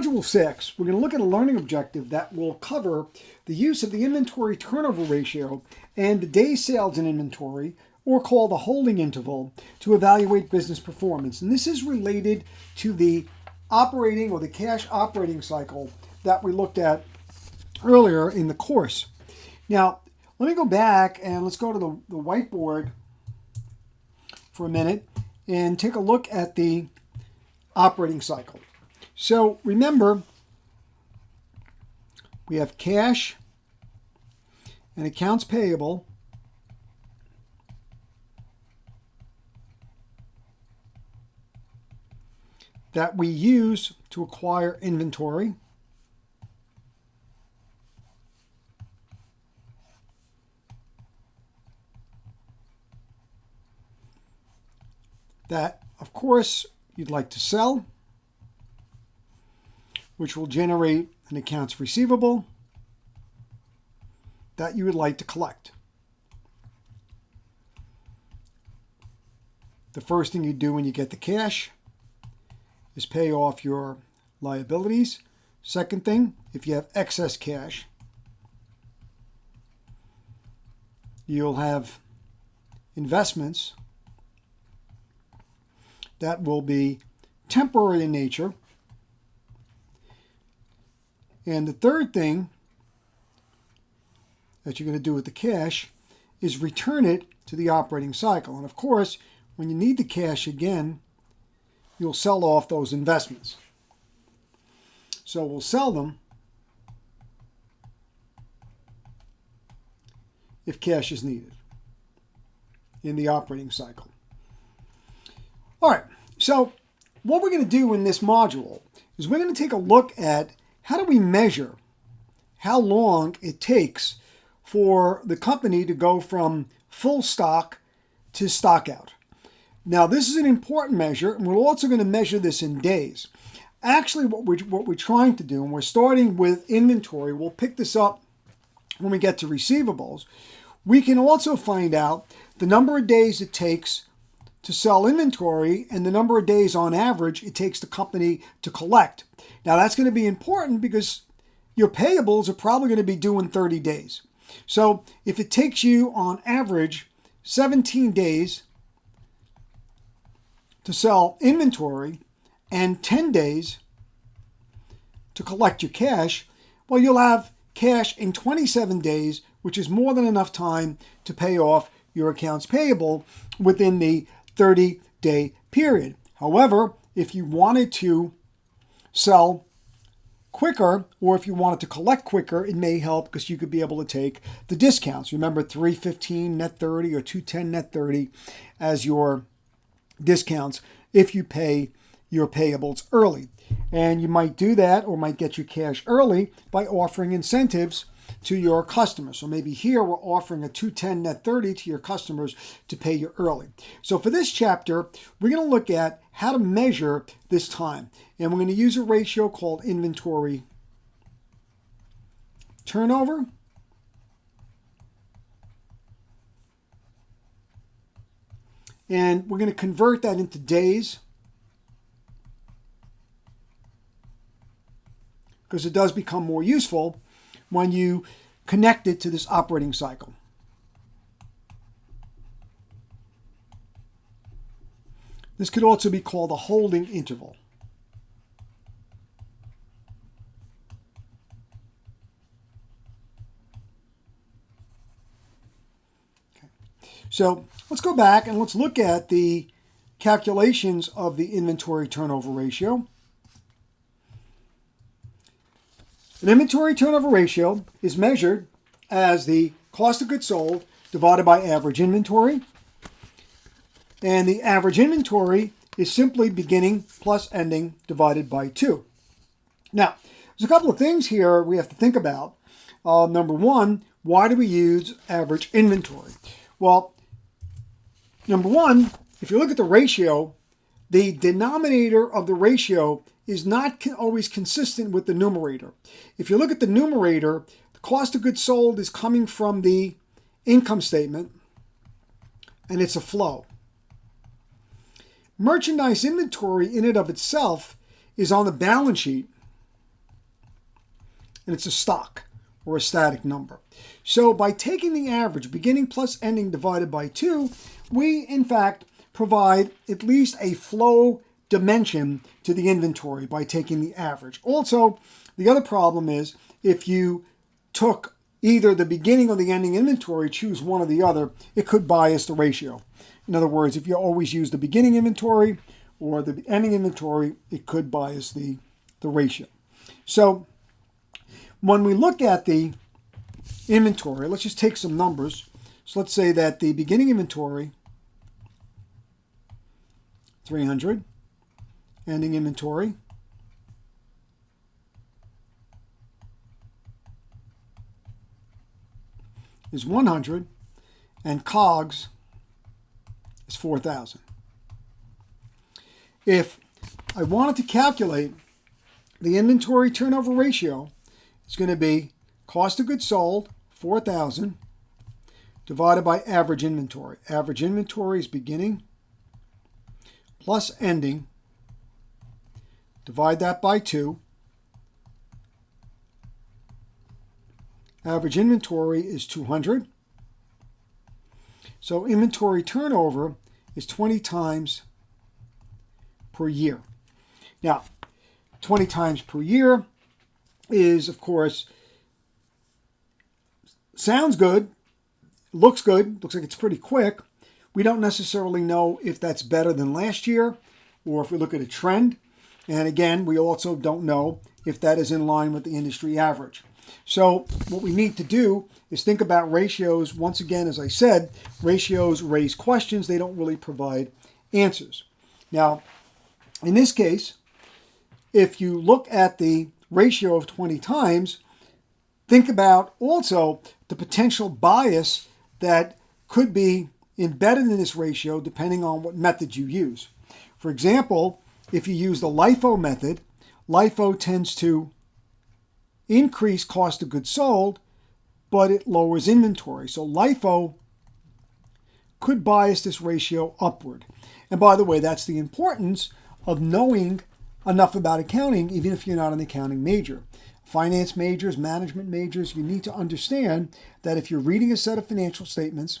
Module 6, we're going to look at a learning objective that will cover the use of the inventory turnover ratio and the days sales in inventory, or called the holding interval, to evaluate business performance. And this is related to the operating or the cash operating cycle that we looked at earlier in the course. Now, let me go back and let's go to the whiteboard for a minute and take a look at the operating cycle. So remember, we have cash and accounts payable that we use to acquire inventory. That, of course, you'd like to sell, which will generate an accounts receivable that you would like to collect. The first thing you do when you get the cash is pay off your liabilities. Second thing, if you have excess cash, you'll have investments that will be temporary in nature. And the third thing that you're going to do with the cash is return it to the operating cycle. And of course, when you need the cash again, you'll sell off those investments. So we'll sell them if cash is needed in the operating cycle. All right, so what we're going to do in this module is we're going to take a look at how do we measure how long it takes for the company to go from full stock to stock out. Now, this is an important measure, and we're also going to measure this in days. Actually, what we're trying to do, and we're starting with inventory, we'll pick this up when we get to receivables. We can also find out the number of days it takes to sell inventory and the number of days on average it takes the company to collect. Now, that's going to be important because your payables are probably going to be due in 30 days. So if it takes you on average 17 days to sell inventory and 10 days to collect your cash, well, you'll have cash in 27 days, which is more than enough time to pay off your accounts payable within the 30-day period. However, if you wanted to sell quicker, or if you wanted to collect quicker, it may help because you could be able to take the discounts. Remember, 315 net 30 or 210 net 30 as your discounts if you pay your payables early. And you might do that or might get your cash early by offering incentives to your customers. So maybe here we're offering a 210 net 30 to your customers to pay you early. So for this chapter, we're going to look at how to measure this time. And we're going to use a ratio called inventory turnover. And we're going to convert that into days, because it does become more useful when you connect it to this operating cycle. This could also be called a holding interval. Okay. So let's go back and let's look at the calculations of the inventory turnover ratio. An inventory turnover ratio is measured as the cost of goods sold divided by average inventory. And the average inventory is simply beginning plus ending divided by 2. Now, there's a couple of things here we have to think about. Number one, why do we use average inventory? Well, number one, if you look at the ratio, the denominator of the ratio is not always consistent with the numerator. If you look at the numerator, the cost of goods sold is coming from the income statement, and it's a flow. Merchandise inventory in and of itself is on the balance sheet, and it's a stock or a static number. So by taking the average, beginning plus ending divided by 2, we in fact provide at least a flow dimension to the inventory by taking the average. Also, the other problem is if you took either the beginning or the ending inventory, choose one or the other, it could bias the ratio. In other words, if you always use the beginning inventory or the ending inventory, it could bias the ratio. So when we look at the inventory, let's just take some numbers. So let's say that the beginning inventory, 300, ending inventory, is 100, and COGS is 4,000. If I wanted to calculate the inventory turnover ratio, it's going to be cost of goods sold, 4,000, divided by average inventory. Average inventory is beginning plus ending. Divide that by 2. Average inventory is 200. So inventory turnover is 20 times per year. Now, 20 times per year is, of course, sounds good, looks good, looks like it's pretty quick. We don't necessarily know if that's better than last year or if we look at a trend. And again, we also don't know if that is in line with the industry average. So what we need to do is think about ratios. Once again, as I said, ratios raise questions. They don't really provide answers. Now, in this case, if you look at the ratio of 20 times, think about also the potential bias that could be embedded in this ratio depending on what method you use. For example, if you use the LIFO method, LIFO tends to increase cost of goods sold, but it lowers inventory. So LIFO could bias this ratio upward. And by the way, that's the importance of knowing enough about accounting, even if you're not an accounting major. Finance majors, management majors, you need to understand that if you're reading a set of financial statements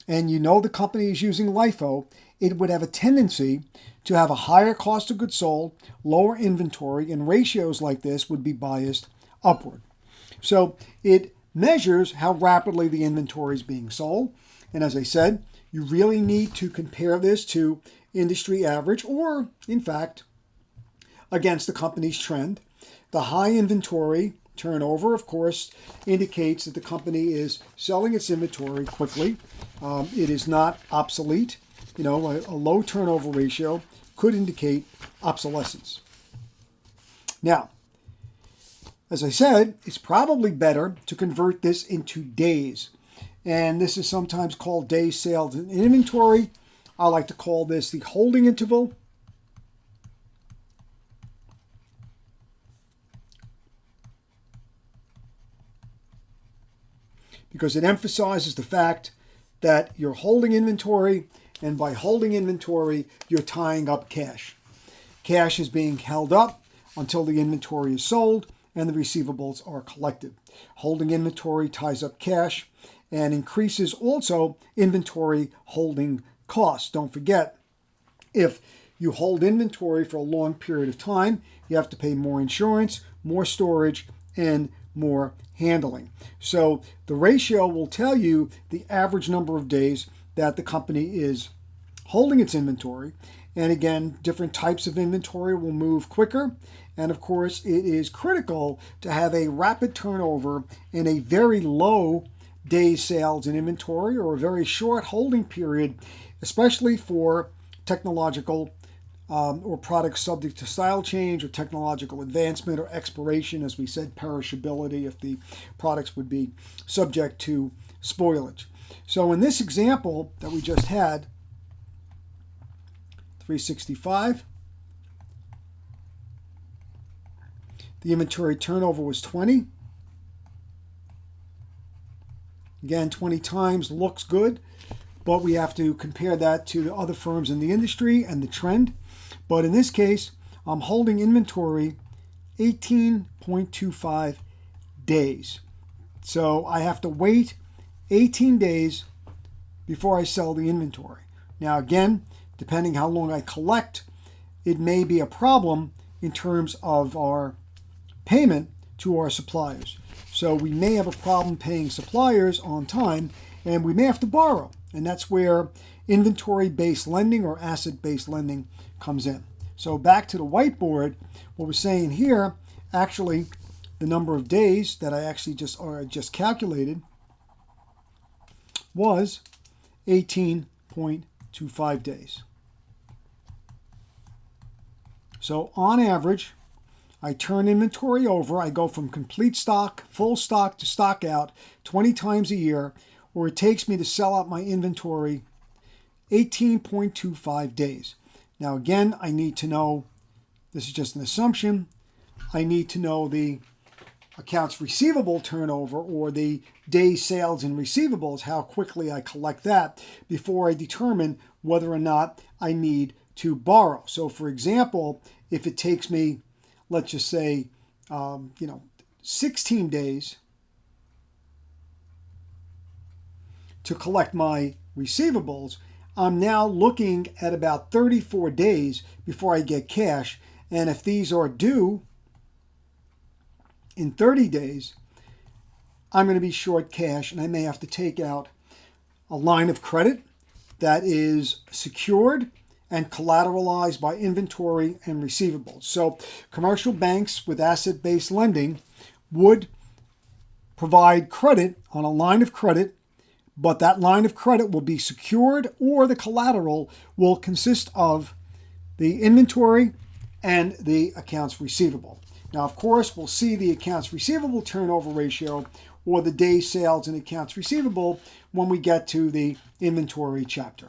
and you know the company is using LIFO, it would have a tendency to have a higher cost of goods sold, lower inventory, and ratios like this would be biased upward. So it measures how rapidly the inventory is being sold. And as I said, you really need to compare this to industry average or, in fact, against the company's trend. The high inventory turnover, of course, indicates that the company is selling its inventory quickly. It is not obsolete. A low turnover ratio could indicate obsolescence. Now, as I said, it's probably better to convert this into days. And this is sometimes called days sales in inventory. I like to call this the holding interval. Because it emphasizes the fact that you're holding inventory, and by holding inventory, you're tying up cash. Cash is being held up until the inventory is sold and the receivables are collected. Holding inventory ties up cash and increases also inventory holding costs. Don't forget, if you hold inventory for a long period of time, you have to pay more insurance, more storage, and more handling. So the ratio will tell you the average number of days that the company is holding its inventory. And again, different types of inventory will move quicker. And of course, it is critical to have a rapid turnover and a very low days sales in inventory or a very short holding period, especially for technological or products subject to style change or technological advancement or expiration, as we said, perishability if the products would be subject to spoilage. So in this example that we just had, 365, the inventory turnover was 20. Again, 20 times looks good, but we have to compare that to the other firms in the industry and the trend. But in this case, I'm holding inventory 18.25 days. So I have to wait 18 days before I sell the inventory. Now again, depending how long I collect, it may be a problem in terms of our payment to our suppliers. So we may have a problem paying suppliers on time, and we may have to borrow. And that's where inventory-based lending or asset-based lending comes in. So back to the whiteboard, what we're saying here, actually, the number of days that I actually just calculated was 18.25 days. So on average, I turn inventory over. I go from complete stock, full stock to stock out 20 times a year, or it takes me to sell out my inventory 18.25 days. Now again, I need to know, this is just an assumption, I need to know the accounts receivable turnover or the days sales and receivables, how quickly I collect that before I determine whether or not I need to borrow. So for example, if it takes me, let's just say, 16 days to collect my receivables, I'm now looking at about 34 days before I get cash. And if these are due in 30 days, I'm going to be short cash, and I may have to take out a line of credit that is secured and collateralized by inventory and receivables. So commercial banks with asset-based lending would provide credit on a line of credit, but that line of credit will be secured, or the collateral will consist of the inventory and the accounts receivable. Now, of course, we'll see the accounts receivable turnover ratio or the days sales and accounts receivable when we get to the inventory chapter.